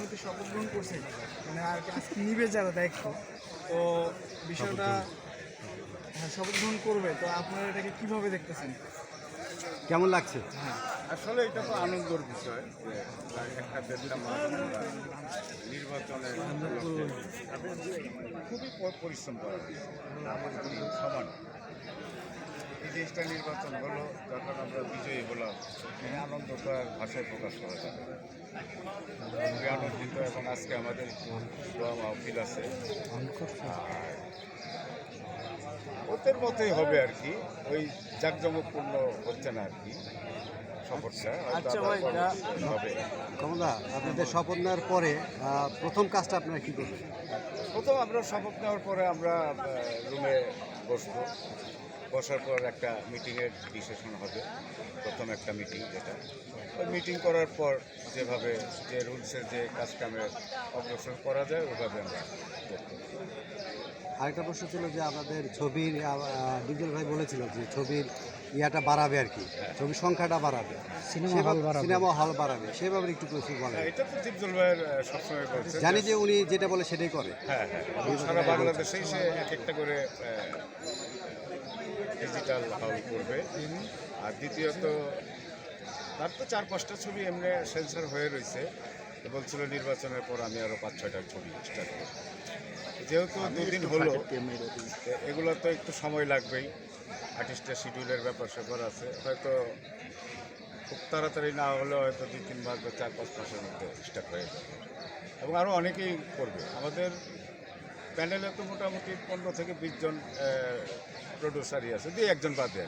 সভাপতি শপথ গ্রহণ করছে, মানে আর কি আজকে নিবে যারা দায়িত্ব, তো বিষয়টা শপথ গ্রহণ করবে, তো আপনারা এটাকে কিভাবে দেখতেছেন? কেমন লাগছে? আসলে এটা তো আনন্দের বিষয় যে একটা দেশটা নির্বাচনের খুবই পরিশ্রম করা সমান এই জিনিসটা নির্বাচন হলো, যখন আমরা বিজয়ী হলাম এই আনন্দ তো আর ভাষায় প্রকাশ করা যাবে না। খুবই আনন্দিত এবং আজকে আমাদের দোয়া মাহফিল আছে, ওদের মতোই হবে আর কি, ওই জাঁকজমকপূর্ণ হচ্ছে না আর কি শপথটা। আচ্ছা ভাই, হবে কমলা, আপনাদের শপথ নেওয়ার পরে প্রথম কাজটা আপনারা কী করবেন? প্রথম আমরা শপথ নেওয়ার পরে আমরা রুমে বসবো, বসার পর একটা মিটিংয়ের ডিসিশন হবে, প্রথম একটা মিটিং, যেটা ওই মিটিং করার পর যেভাবে যে রুলসের যে কাজকামের অগ্রসর করা যায় ওইভাবে আমরা করবো। আরেকটা প্রশ্ন ছিল যে আমাদের ছবির ডিজেল ভাই বলেছিল যে ছবির ইয়াটা বাড়াবে আর কি, ছবির সংখ্যাটা বাড়াবে, সিনেমা হল বাড়াবে, সেভাবে একটু কিছু বলে। এটা তো দীপজল ভাইয়ের সবসময় বলছে, জানি যে উনি যেটা বলে সেটাই করে। হ্যাঁ হ্যাঁ, সারা বাংলাদেশেই সে এক একটা করে ডিজিটাল হল করবে। আর দ্বিতীয়ত তার তো 4-5টা ছবি এমনি সেন্সার হয়ে রয়েছে, বলছিল নির্বাচনের পর আমি আরও 5-6টা ছবি স্টার্ট করব। যেহেতু 2 দিন হলো, এগুলো তো একটু সময় লাগবেই, আর্টিস্টের শিডিউলের ব্যাপার আছে, হয়তো খুব তাড়াতাড়ি না হলেও হয়তো 2-3 মাস বা 4-5 মাসের মধ্যে স্টার্ট হয়ে যাবে এবং আরও অনেকেই করবে। আমাদের প্যানেলে তো মোটামুটি 15 থেকে 20 জন প্রডিউসারই আছে, 2-1 বাদে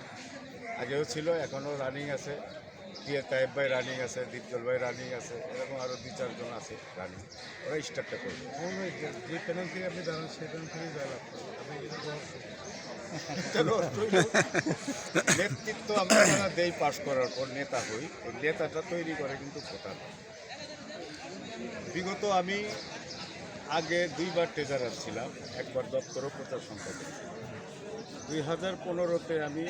আগেও ছিল, এখনও রানিং আছে। তাইব ভাই রানিং আছে, দীপজল ভাই রানিং আছে, এরকম আরও 2-4 জন আছে রানিং, ওরা স্টার্টটা করবে। যে প্যানেল থেকে আপনি দাঁড়ান সেই প্যানেল থেকেই জয়লাভ নেতৃত্ব আমরা যারা দেই পাস করার পর নেতা হই, এই নেতাটা তৈরি করে কিন্তু ভোটার। বিগত আমি আগে 2বার ট্রেজারার ছিলাম, একবার দপ্তর ও প্রচার সম্পাদক। 2015-তে আমি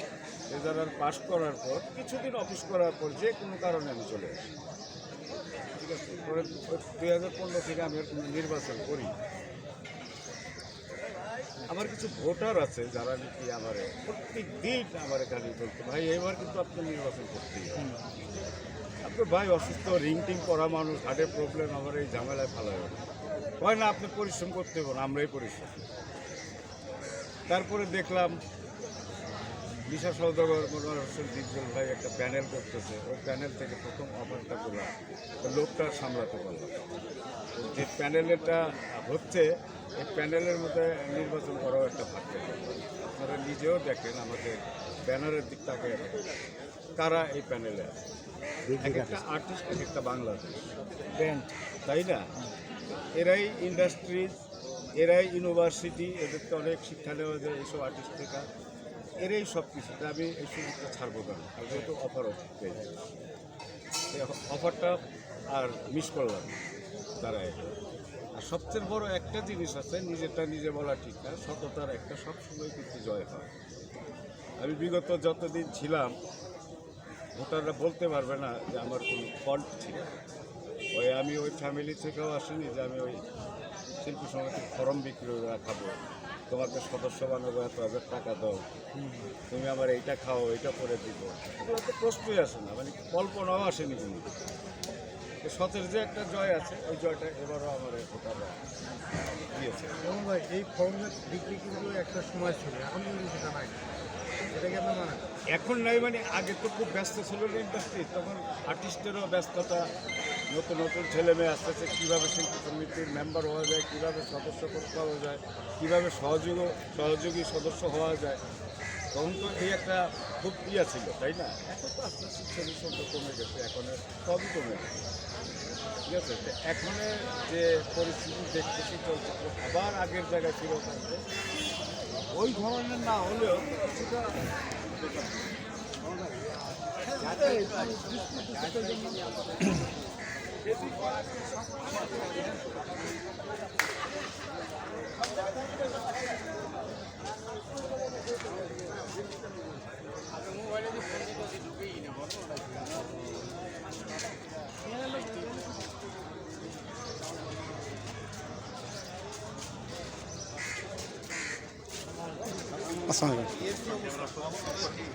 ট্রেজারার পাস করার পর কিছুদিন অফিস করার পর যে কোনো কারণে আমি চলে আসি, ঠিক আছে। পরে 2015 থেকে আমি আর কোনো নির্বাচন করি। আমার কিছু ভোটার আছে যারা নাকি আমার প্রত্যেক দিন আমার এখানে বলতো, ভাই এবার কিন্তু আপনি নির্বাচন করতেই হবে, আপনার ভাই অসুস্থ, রিং টিং করা মানুষ, হার্টের প্রবলেম, আমার এই ঝামেলায় ফেলা হয় না, আপনি পরিশ্রম করতে হবে না, আমরাই পরিশ্রম। তারপরে দেখলাম বিশা সওদাগর, মনোয়ার হোসেন, দীপজল ভাই একটা প্যানেল করতেছে, ওই প্যানেল থেকে প্রথম অফারটা করলাম, লোকটা সামলাতে পারলাম। যে প্যানেলটা হচ্ছে, এই প্যানেলের মধ্যে নির্বাচন করাও একটা ভাগ্য। আপনারা নিজেও দেখেন আমাদের ব্যানারের দিক তাকে কারা এই প্যানেলে আছে, এক একটা আর্টিস্ট, এক একটা বাংলাদেশ ব্যান্ড, তাই না? এরাই ইন্ডাস্ট্রিজ, এরাই ইউনিভার্সিটি, এদের তো অনেক শিক্ষা নেওয়া যায় এইসব আর্টিস্ট থেকে, এরাই সব কিছুতে আমি এই সুযোগটা ছাড়বো কেন, আর যেহেতু অফার পেয়েছি, এই অফারটা আর মিস করলাম তারা। আর সবচেয়ে বড় একটা জিনিস আছে, নিজেরটা নিজে বলা ঠিক না, সততার একটা সবসময় কিন্তু জয় হয়। আমি বিগত যতদিন ছিলাম, ভোটাররা বলতে পারবে না যে আমার কোনো ফল্ট ছিল। আমি ওই ফ্যামিলি থেকেও আসিনি যে আমি ওই শিল্পী সমিতির ফর্ম বিক্রি খাবো, তোমাকে সদস্য বানাবো, 1,000 টাকা দাও, তুমি আমার এইটা খাও, এইটা করে দিব, এগুলো তো প্রশ্নই আসে না, মানে কল্পনাও আসেনি কোনো। সতের যে একটা জয় আছে, ওই জয়টা এবারও আমার ভোটাররা দিয়েছে। ভাই, এই ফর্মের বিক্রি কিন্তু একটা সময় ছিল, এখন কিন্তু সেটা নাই, এটা কি আপনার মানে? এখন নাই মানে আগে তো খুব ব্যস্ত ছিল ইন্ডাস্ট্রি, তখন আর্টিস্টেরও ব্যস্ততা, নতুন নতুন ছেলে মেয়ে আসতেছে, কীভাবে শিল্পী সমিতির মেম্বার হওয়া যায়, কীভাবে সদস্য করতে হওয়া যায়, কীভাবে সহযোগী সদস্য হওয়া যায়, তখন তো এই একটা খুব ছিল, তাই না? এখন তো আস্তে আস্তে ছেলের সংখ্যা কমে গেছে, এখন সবই কমে গেছে, ঠিক আছে। তো এখন যে পরিস্থিতি দেখতেছি চলছে, আবার আগের জায়গায় ফিরে থাকবে, ওই ধরনের না হলেও কিছুটা মোবাইলে আসসালামু আলাইকুম।